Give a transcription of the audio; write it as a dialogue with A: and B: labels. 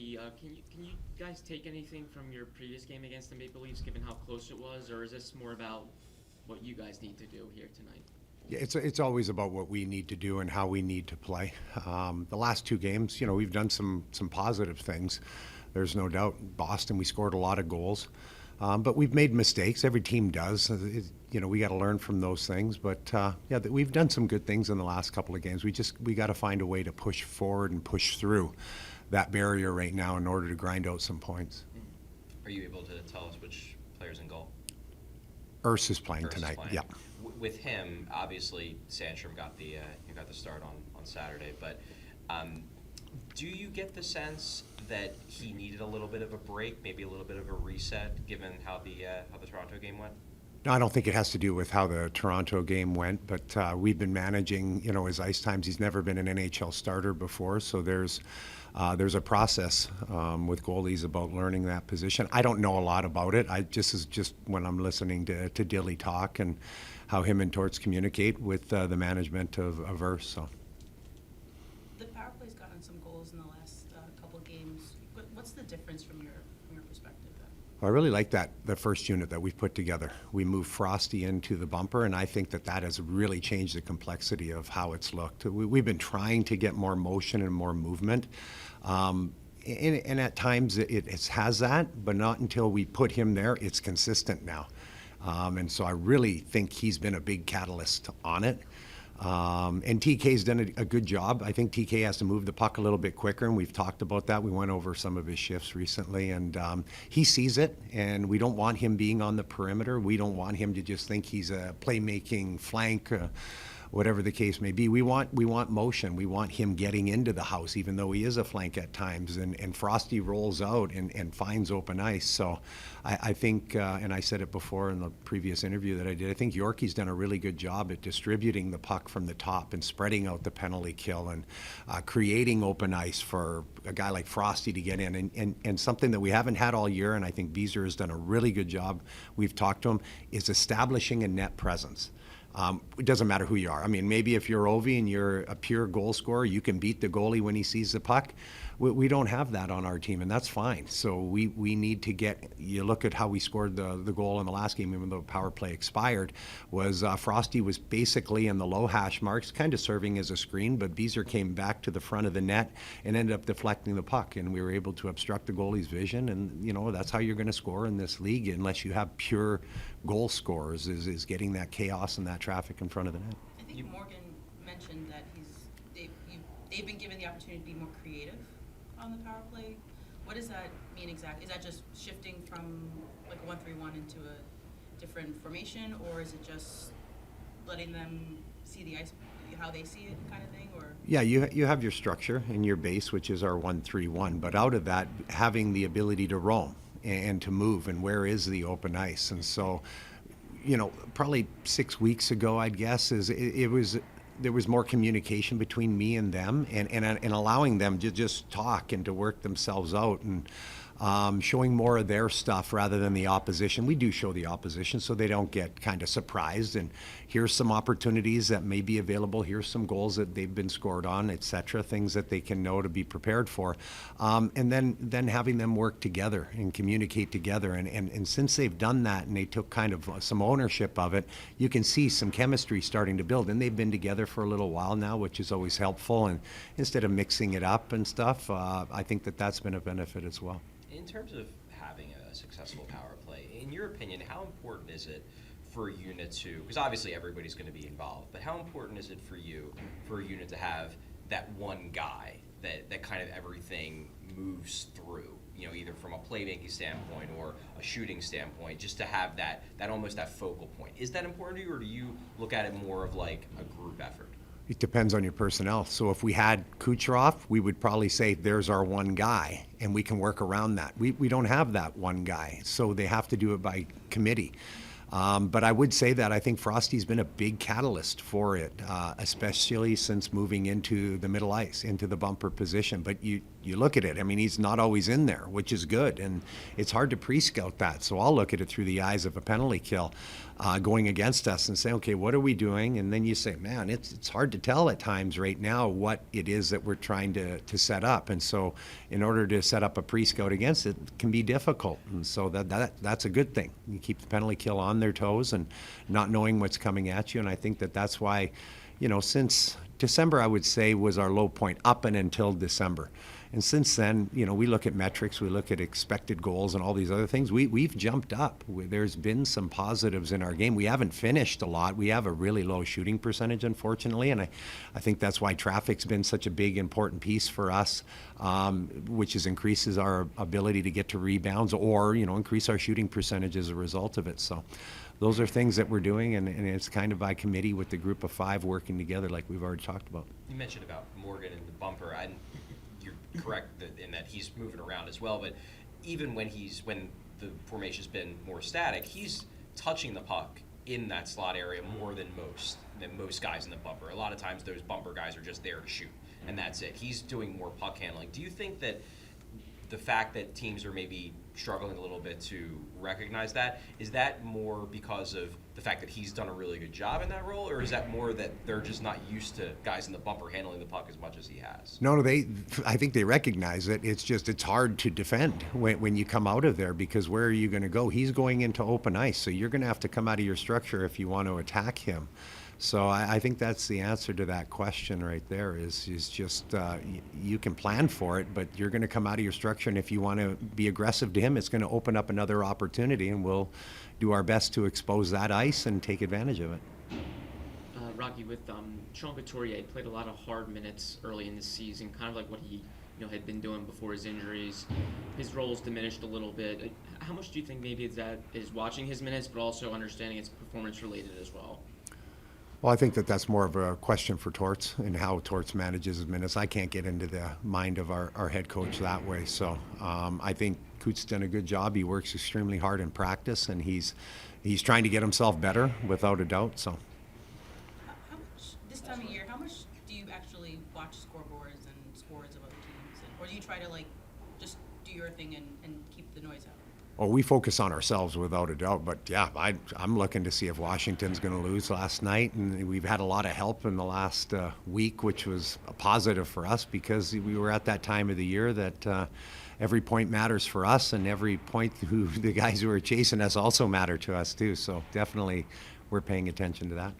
A: Rocky. Can you guys take anything from your previous game against the Maple Leafs, given how close it was, or is this more about what you guys need to do here tonight?
B: Yeah, it's always about what we need to do and how we need to play. The last two games, we've done some positive things. There's no doubt. Boston, we scored a lot of goals, but we've made mistakes. Every team does. We got to learn from those things. But we've done some good things in the last couple of games. We got to find a way to push forward and push through that barrier right now in order to grind out some points.
C: Are you able to tell us which player's in goal?
B: Urs is playing
C: Urs is
B: tonight.
C: playing.
B: Yeah.
C: With him, obviously, Sandstrom got the start on Saturday. But do you get the sense that he needed a little bit of a break, maybe a little bit of a reset, given how the Toronto game went?
B: No, I don't think it has to do with how the Toronto game went, but we've been managing, his ice times. He's never been an NHL starter before, so there's a process with goalies about learning that position. I don't know a lot about it. Just when I'm listening to Dilly talk and how him and Torts communicate with the management of Urs. So.
D: The power play's gotten some goals in the last couple of games. What's the difference from your perspective then?
B: I really like the first unit that we've put together. We moved Frosty into the bumper, and I think that has really changed the complexity of how it's looked. We've been trying to get more motion and more movement, and at times it has that, but not until we put him there. It's consistent now, and so I really think he's been a big catalyst on it. And TK's done a good job. I think TK has to move the puck a little bit quicker, and we've talked about that. We went over some of his shifts recently, and he sees it, and we don't want him being on the perimeter. We don't want him to just think he's a playmaking flank, whatever the case may be. We want motion. We want him getting into the house, even though he is a flank at times, and Frosty rolls out and finds open ice. So I think, and I said it before in the previous interview that I did, I think Yorkie's done a really good job at distributing the puck from the top and spreading out the penalty kill and creating open ice for a guy like Frosty to get in. And something that we haven't had all year, and I think Beezer has done a really good job, we've talked to him, is establishing a net presence. It doesn't matter who you are. I mean, maybe if you're Ovi and you're a pure goal scorer, you can beat the goalie when he sees the puck. We don't have that on our team, and that's fine. So we need to you look at how we scored the goal in the last game, even though power play expired, was Frosty was basically in the low hash marks, kind of serving as a screen, but Beezer came back to the front of the net and ended up deflecting the puck, and we were able to obstruct the goalie's vision, and that's how you're going to score in this league unless you have pure goal scorers, is getting that chaos and that traffic in front of the net.
D: I think Morgan mentioned that they've been given the opportunity to be more creative on the power play. What does that mean exactly? Is that just shifting from like a 1-3-1 into a different formation, or is it just letting them see the ice, how they see it kind of thing? Or
B: yeah, you have your structure and your base, which is our 1-3-1, but out of that, having the ability to roam and to move, and where is the open ice. And so, probably 6 weeks ago, I'd guess, there was more communication between me and them, and allowing them to just talk and to work themselves out, and showing more of their stuff rather than the opposition. We do show the opposition so they don't get kind of surprised, and here's some opportunities that may be available, here's some goals that they've been scored on, etc., things that they can know to be prepared for, and then having them work together and communicate together, and since they've done that and they took kind of some ownership of it, you can see some chemistry starting to build, and they've been together for a little while now, which is always helpful, and instead of mixing it up and stuff, I think that's been a benefit as well.
C: In terms of having a successful power play, in your opinion, how important is it for a unit to, because obviously everybody's going to be involved, but how important is it for a unit to have that one guy that kind of everything moves through, either from a playmaking standpoint or a shooting standpoint, just to have that almost that focal point? Is that important to you, or do you look at it more of like a group effort?
B: It depends on your personnel. So if we had Kucherov, we would probably say there's our one guy, and we can work around that. We don't have that one guy, so they have to do it by committee. But I would say that I think Frosty's been a big catalyst for it, especially since moving into the middle ice, into the bumper position. But you look at it, I mean, he's not always in there, which is good, and it's hard to pre-scout that. So I'll look at it through the eyes of a penalty kill going against us and say, okay, what are we doing? And then you say, man, it's hard to tell at times right now what it is that we're trying to set up. And so in order to set up a pre-scout against it, it can be difficult. And so that's a good thing. You keep the penalty kill on their toes and not knowing what's coming at you. And I think that's why, since December, I would say, was our low point up and until December. And since then, we look at metrics, we look at expected goals and all these other things. We've jumped up. There's been some positives in our game. We haven't finished a lot. We have a really low shooting percentage, unfortunately, and I think that's why traffic's been such a big, important piece for us, which increases our ability to get to rebounds or, increase our shooting percentage as a result of it. So those are things that we're doing, and it's kind of by committee with the group of 5 working together like we've already talked about.
C: You mentioned about Morgan and the bumper. You're correct in that he's moving around as well, but even when the formation's been more static, he's touching the puck in that slot area more than most guys in the bumper. A lot of times those bumper guys are just there to shoot, and that's it. He's doing more puck handling. Do you think that the fact that teams are maybe struggling a little bit to recognize that, is that more because of the fact that he's done a really good job in that role, or is that more that they're just not used to guys in the bumper handling the puck as much as he has?
B: No, I think they recognize it. It's hard to defend when you come out of there, because where are you going to go? He's going into open ice, so you're going to have to come out of your structure if you want to attack him. So I think that's the answer to that question right there is just you can plan for it, but you're going to come out of your structure, and if you want to be aggressive to him, it's going to open up another opportunity, and we'll do our best to expose that ice and take advantage of it.
A: Rocky, with Sean Couturier, played a lot of hard minutes early in the season, kind of like what he had been doing before his injuries. His role's diminished a little bit. How much do you think maybe that is watching his minutes, but also understanding it's performance related as well?
B: Well, I think that's more of a question for Torts and how Torts manages his minutes. I can't get into the mind of our head coach that way. So I think Coot's done a good job. He works extremely hard in practice, and he's trying to get himself better, without a doubt. So,
D: how much this time of year? How much do you actually watch scoreboards and scores of other teams, or do you try to just do your thing and keep the noise out?
B: Well, we focus on ourselves without a doubt, but yeah, I'm looking to see if Washington's going to lose last night, and we've had a lot of help in the last week, which was a positive for us because we were at that time of the year that every point matters for us, and every point the guys who are chasing us also matter to us too. So definitely, we're paying attention to that.